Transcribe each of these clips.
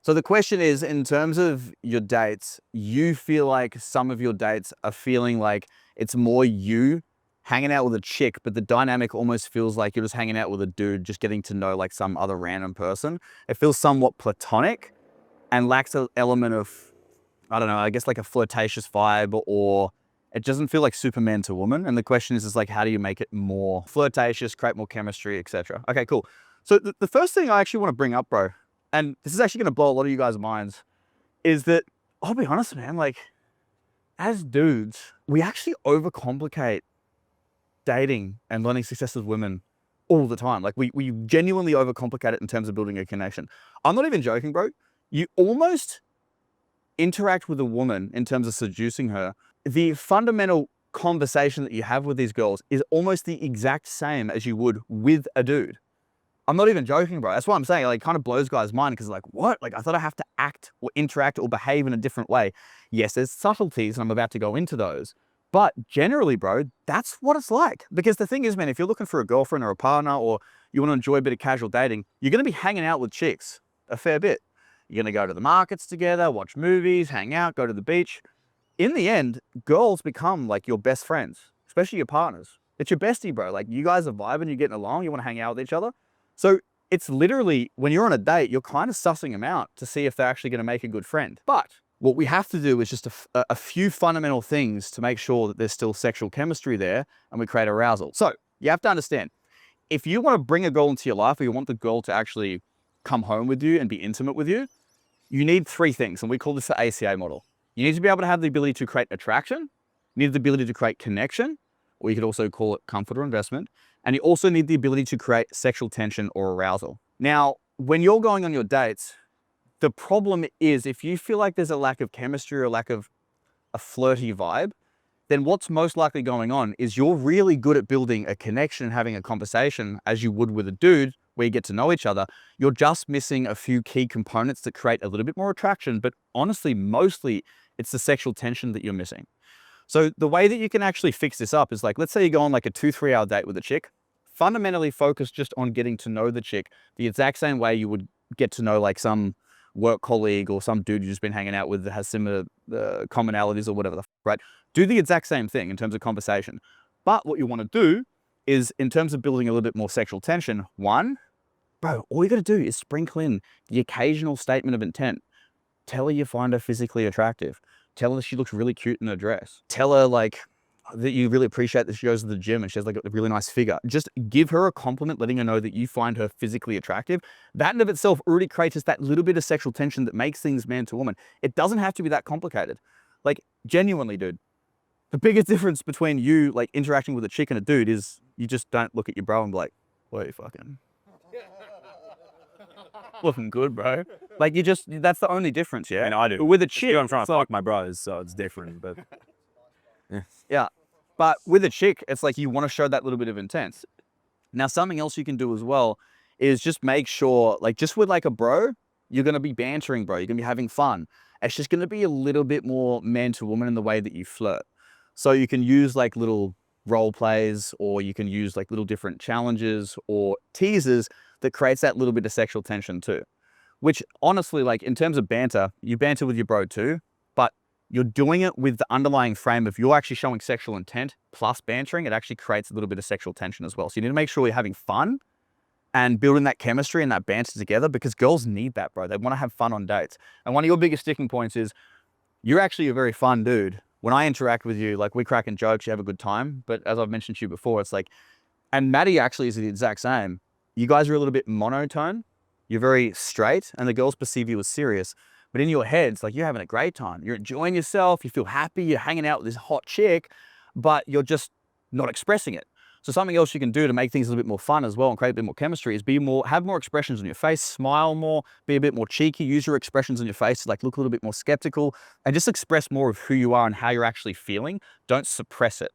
So the question is, in terms of your dates, you feel like some of your dates are feeling like it's more you hanging out with a chick, but the dynamic almost feels like you're just hanging out with a dude, just getting to know like some other random person. It feels somewhat platonic and lacks an element of, I don't know, I guess like a flirtatious vibe, or it doesn't feel like Superman to woman. And the question is like, how do you make it more flirtatious, create more chemistry, etc.? Okay, cool. So the first thing I actually want to bring up, bro, and this is actually going to blow a lot of you guys' minds, is that, I'll be honest, man, like as dudes, we actually overcomplicate dating and learning success with women all the time. Like we genuinely overcomplicate it in terms of building a connection. I'm not even joking, bro. You almost interact with a woman in terms of seducing her. The fundamental conversation that you have with these girls is almost the exact same as you would with a dude. I'm not even joking, bro. That's what I'm saying. Like, it kind of blows guys' mind because like, what? Like, I thought I have to act or interact or behave in a different way. Yes, there's subtleties and I'm about to go into those. But generally, bro, that's what it's like. Because the thing is, man, if you're looking for a girlfriend or a partner, or you want to enjoy a bit of casual dating, you're going to be hanging out with chicks a fair bit. You're going to go to the markets together, watch movies, hang out, go to the beach. In the end, girls become like your best friends, especially your partners. It's your bestie, bro. Like, you guys are vibing, you're getting along, you want to hang out with each other. So it's literally, when you're on a date, you're kind of sussing them out to see if they're actually going to make a good friend. But what we have to do is just a few fundamental things to make sure that there's still sexual chemistry there and we create arousal. So you have to understand, if you want to bring a girl into your life, or you want the girl to actually come home with you and be intimate with you, you need three things. And we call this the ACA model. You need to be able to have the ability to create attraction. You need the ability to create connection, or you could also call it comfort or investment. And you also need the ability to create sexual tension or arousal. Now, when you're going on your dates, the problem is if you feel like there's a lack of chemistry or a lack of a flirty vibe, then what's most likely going on is you're really good at building a connection and having a conversation as you would with a dude where you get to know each other. You're just missing a few key components that create a little bit more attraction, but honestly, mostly it's the sexual tension that you're missing. So the way that you can actually fix this up is like, let's say you go on like a 2-3 hour date with a chick, fundamentally focus just on getting to know the chick the exact same way you would get to know like some work colleague or some dude you've just been hanging out with that has similar commonalities or whatever, right? Do the exact same thing in terms of conversation. But what you want to do is, in terms of building a little bit more sexual tension, one, bro, all you got to do is sprinkle in the occasional statement of intent. Tell her you find her physically attractive. Tell her she looks really cute in her dress. Tell her like that you really appreciate that she goes to the gym and she has like a really nice figure. Just give her a compliment, letting her know that you find her physically attractive. That in of itself already creates just that little bit of sexual tension that makes things man to woman. It doesn't have to be that complicated. Like, genuinely, dude, the biggest difference between you like interacting with a chick and a dude is you just don't look at your bro and be like, wait, fucking looking good, bro. Like, you just, that's the only difference, yeah? I mean, I do. But with a chick, I'm trying to fuck my bros, so it's different, but yeah. But with a chick, it's like you want to show that little bit of intent. Now, something else you can do as well is just make sure, like, just with like a bro, you're going to be bantering, bro. You're going to be having fun. It's just going to be a little bit more man to woman in the way that you flirt. So you can use like little role plays, or you can use like little different challenges or teasers that creates that little bit of sexual tension too. Which honestly, like in terms of banter, you banter with your bro too, but you're doing it with the underlying frame of you're actually showing sexual intent plus bantering. It actually creates a little bit of sexual tension as well. So you need to make sure you're having fun and building that chemistry and that banter together, because girls need that, bro. They want to have fun on dates. And one of your biggest sticking points is you're actually a very fun dude. When I interact with you, like, we're cracking jokes, you have a good time. But as I've mentioned to you before, it's like, and Maddie actually is the exact same. You guys are a little bit monotone. You're very straight and the girls perceive you as serious. But in your heads, like, you're having a great time. You're enjoying yourself. You feel happy. You're hanging out with this hot chick, but you're just not expressing it. So something else you can do to make things a little bit more fun as well and create a bit more chemistry is have more expressions on your face, smile more, be a bit more cheeky, use your expressions on your face to like look a little bit more skeptical, and just express more of who you are and how you're actually feeling. Don't suppress it.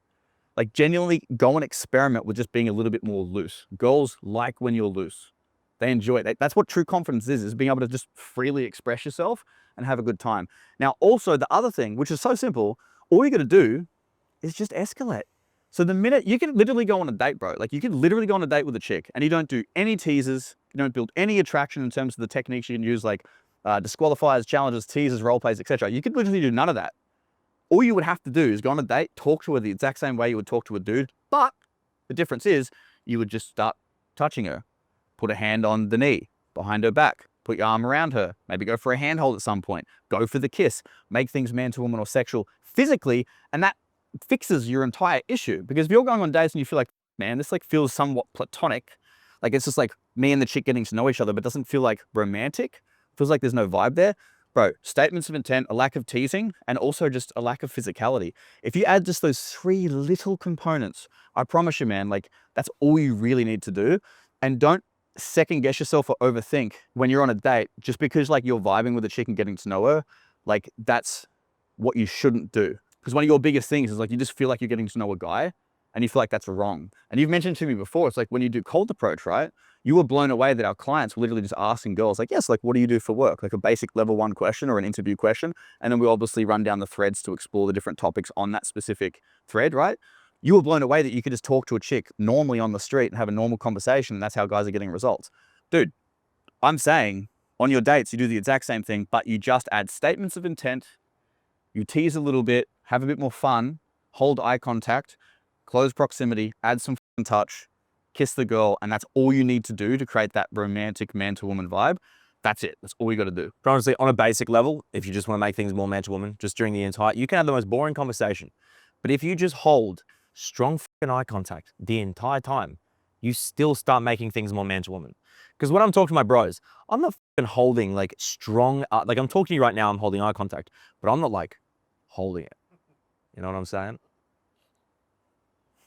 Like, genuinely go and experiment with just being a little bit more loose. Girls like when you're loose. They enjoy it. That's what true confidence is being able to just freely express yourself and have a good time. Now, also the other thing, which is so simple, all you got to do is just escalate. So the minute you can literally go on a date, bro, like you can literally go on a date with a chick and you don't do any teasers, you don't build any attraction in terms of the techniques you can use, like disqualifiers, challenges, teasers, role plays, etc. You could literally do none of that. All you would have to do is go on a date, talk to her the exact same way you would talk to a dude, but the difference is you would just start touching her, put a hand on the knee, behind her back, put your arm around her, maybe go for a handhold at some point, go for the kiss, make things man to woman or sexual physically, and that fixes your entire issue. Because if you're going on dates and you feel like, man, this like feels somewhat platonic, like it's just like me and the chick getting to know each other, but doesn't feel like romantic, feels like there's no vibe there. Bro, statements of intent, a lack of teasing, and also just a lack of physicality. If you add just those 3 little components, I promise you, man, like that's all you really need to do. And don't second guess yourself or overthink when you're on a date just because like you're vibing with a chick and getting to know her. Like that's what you shouldn't do. Because one of your biggest things is like you just feel like you're getting to know a guy and you feel like that's wrong. And you've mentioned to me before, it's like when you do cold approach, right? You were blown away that our clients were literally just asking girls like, yes, like what do you do for work? Like a basic level 1 question or an interview question. And then we obviously run down the threads to explore the different topics on that specific thread, right? You were blown away that you could just talk to a chick normally on the street and have a normal conversation. And that's how guys are getting results. Dude, I'm saying on your dates, you do the exact same thing, but you just add statements of intent, you tease a little bit, have a bit more fun, hold eye contact, close proximity, add some touch, kiss the girl, and that's all you need to do to create that romantic man to woman vibe. That's it. That's all you got to do. But honestly, on a basic level, if you just want to make things more man to woman, just during the entire, you can have the most boring conversation. But if you just hold strong fucking eye contact the entire time, you still start making things more man to woman. Because when I'm talking to my bros, I'm not fucking holding like strong, like I'm talking to you right now, I'm holding eye contact, but I'm not like holding it. You know what I'm saying?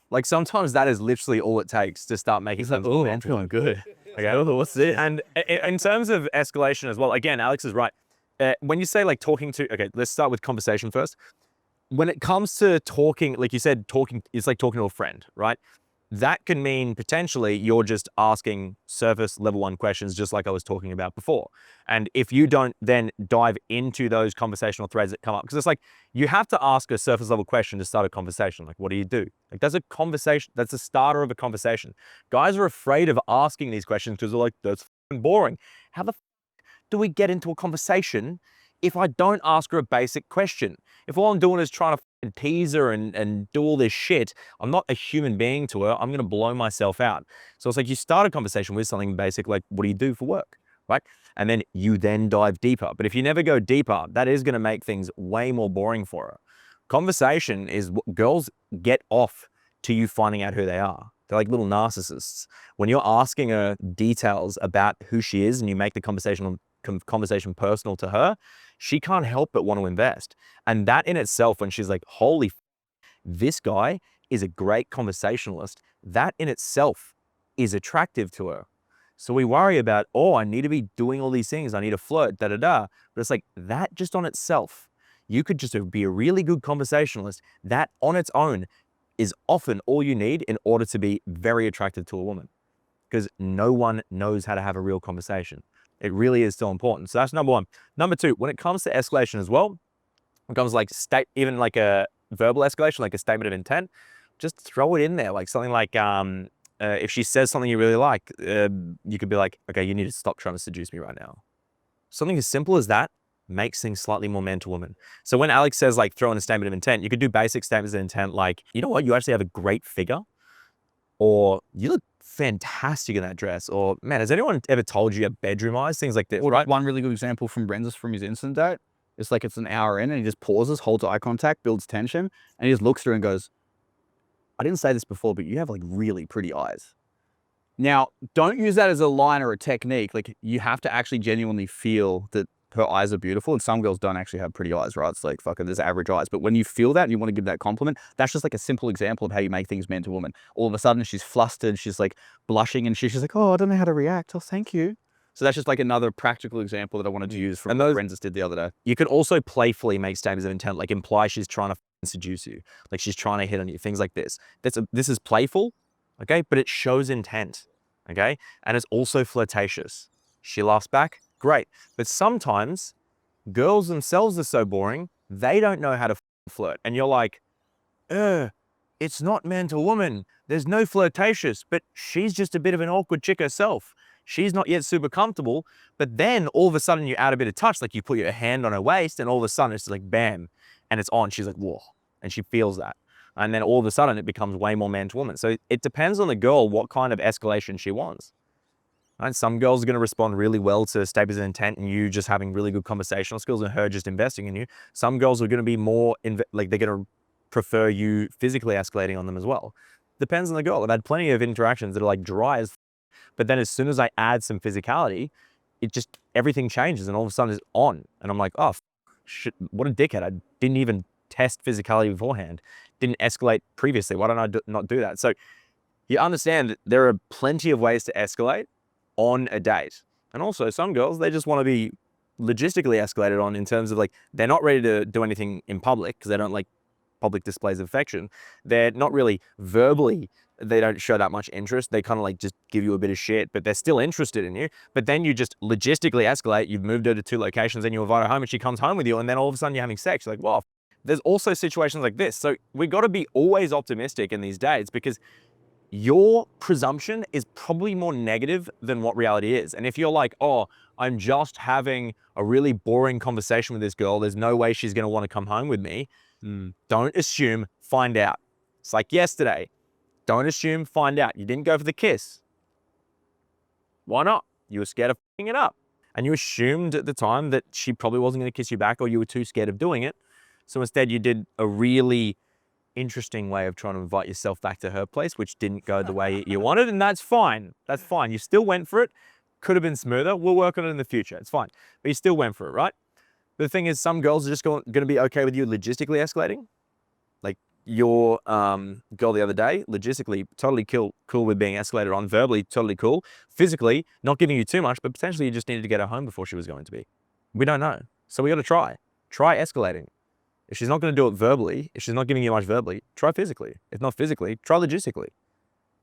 Like sometimes that is literally all it takes to start making things more man to woman. I'm feeling good. Okay, oh, what's this? And in terms of escalation as well, again, Alex is right. When you say like talking to, okay, let's start with conversation first. When it comes to talking, like you said, talking, it's like talking to a friend, right? That can mean potentially you're just asking surface level 1 questions, just like I was talking about before. And if you don't then dive into those conversational threads that come up, because it's like you have to ask a surface level question to start a conversation. Like, what do you do? Like, that's a conversation. That's the starter of a conversation. Guys are afraid of asking these questions because they're like, that's fucking boring. How the do we get into a conversation if I don't ask her a basic question? If all I'm doing is trying to tease her and do all this shit, I'm not a human being to her. I'm going to blow myself out. So it's like you start a conversation with something basic like, what do you do for work? Right? And then you then dive deeper. But if you never go deeper, that is going to make things way more boring for her. Conversation is what girls get off to you finding out who they are. They're like little narcissists. When you're asking her details about who she is and you make the conversation personal to her, she can't help but want to invest. And that in itself, when she's like, holy, this guy is a great conversationalist, that in itself is attractive to her. So we worry about, oh, I need to be doing all these things. I need to flirt, da, da, da. But it's like that just on itself, you could just be a really good conversationalist. That on its own is often all you need in order to be very attractive to a woman, because no one knows how to have a real conversation. It really is still important. So that's number 1. Number 2, when it comes to escalation as well, it comes like even like a verbal escalation, like a statement of intent, just throw it in there. Like something like, if she says something you really like, you could be like, okay, you need to stop trying to seduce me right now. Something as simple as that makes things slightly more man to woman. So when Alex says like throw in a statement of intent, you could do basic statements of intent like, you know what, you actually have a great figure, or you look fantastic in that dress, or man, has anyone ever told you you have bedroom eyes? Things like this, Well, right? one really good example from Brenda's from his instant date. It's like it's an hour in and he just pauses, holds eye contact, builds tension, and he just looks through and goes, I didn't say this before, but you have like really pretty eyes. Now, don't use that as a line or a technique. Like you have to actually genuinely feel that her eyes are beautiful. And some girls don't actually have pretty eyes, right? It's like, fucking, there's average eyes. But when you feel that and you want to give that compliment, that's just like a simple example of how you make things man to woman. All of a sudden she's flustered. She's like blushing and she's like, oh, I don't know how to react. Oh, thank you. So that's just like another practical example that I wanted to use from what Brenda's did the other day. You could also playfully make statements of intent, like imply she's trying to seduce you, like she's trying to hit on you, things like this. This is playful, okay? But it shows intent, okay? And it's also flirtatious. She laughs back, great. But sometimes girls themselves are so boring, they don't know how to flirt. And you're like, it's not man to woman. There's no flirtatious, but she's just a bit of an awkward chick herself. She's not yet super comfortable, but then all of a sudden you add a bit of touch, like you put your hand on her waist and all of a sudden it's like bam, and it's on. She's like, whoa, and she feels that. And then all of a sudden it becomes way more man to woman. So it depends on the girl what kind of escalation she wants. Right? Some girls are going to respond really well to statements of intent and you just having really good conversational skills and her just investing in you. Some girls are going to be more, like they're going to prefer you physically escalating on them as well. Depends on the girl. I've had plenty of interactions that are like dry as, but then as soon as I add some physicality, it just, everything changes and all of a sudden it's on. And I'm like, oh, shit, what a dickhead. I didn't even test physicality beforehand. Didn't escalate previously. Why don't I not do that? So you understand that there are plenty of ways to escalate on a date. And also some girls, they just want to be logistically escalated on in terms of like, they're not ready to do anything in public because they don't like public displays of affection. They're not really verbally, they don't show that much interest. They kind of like just give you a bit of shit, but they're still interested in you. But then you just logistically escalate. You've moved her to 2 locations and you invite her home and she comes home with you. And then all of a sudden you're having sex. You're like, wow. There's also situations like this. So we got to be always optimistic in these dates because your presumption is probably more negative than what reality is. And if you're like, oh, I'm just having a really boring conversation with this girl, there's no way she's going to want to come home with me. Don't assume, find out. It's like yesterday. Don't assume, find out. You didn't go for the kiss. Why not? You were scared of f***ing it up. And you assumed at the time that she probably wasn't going to kiss you back or you were too scared of doing it. So instead you did a really interesting way of trying to invite yourself back to her place, which didn't go the way you wanted. And that's fine. That's fine. You still went for it. Could have been smoother. We'll work on it in the future. It's fine. But you still went for it, right? The thing is, some girls are just going to be okay with you logistically escalating. Like your girl the other day, logistically totally cool with being escalated on, verbally totally cool, physically not giving you too much, but potentially you just needed to get her home before she was going to be. We don't know. So we got to try escalating. If she's not going to do it verbally, if she's not giving you much verbally, try physically. If not physically, try logistically.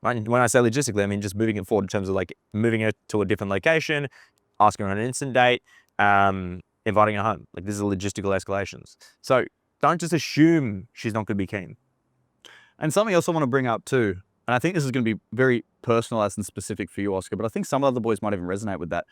Right? When I say logistically, I mean just moving it forward in terms of like moving her to a different location, asking her on an instant date, inviting her home. Like this is logistical escalations. So don't just assume she's not going to be keen. And something else I want to bring up too, and I think this is going to be very personalized and specific for you, Oscar, but I think some other boys might even resonate with that.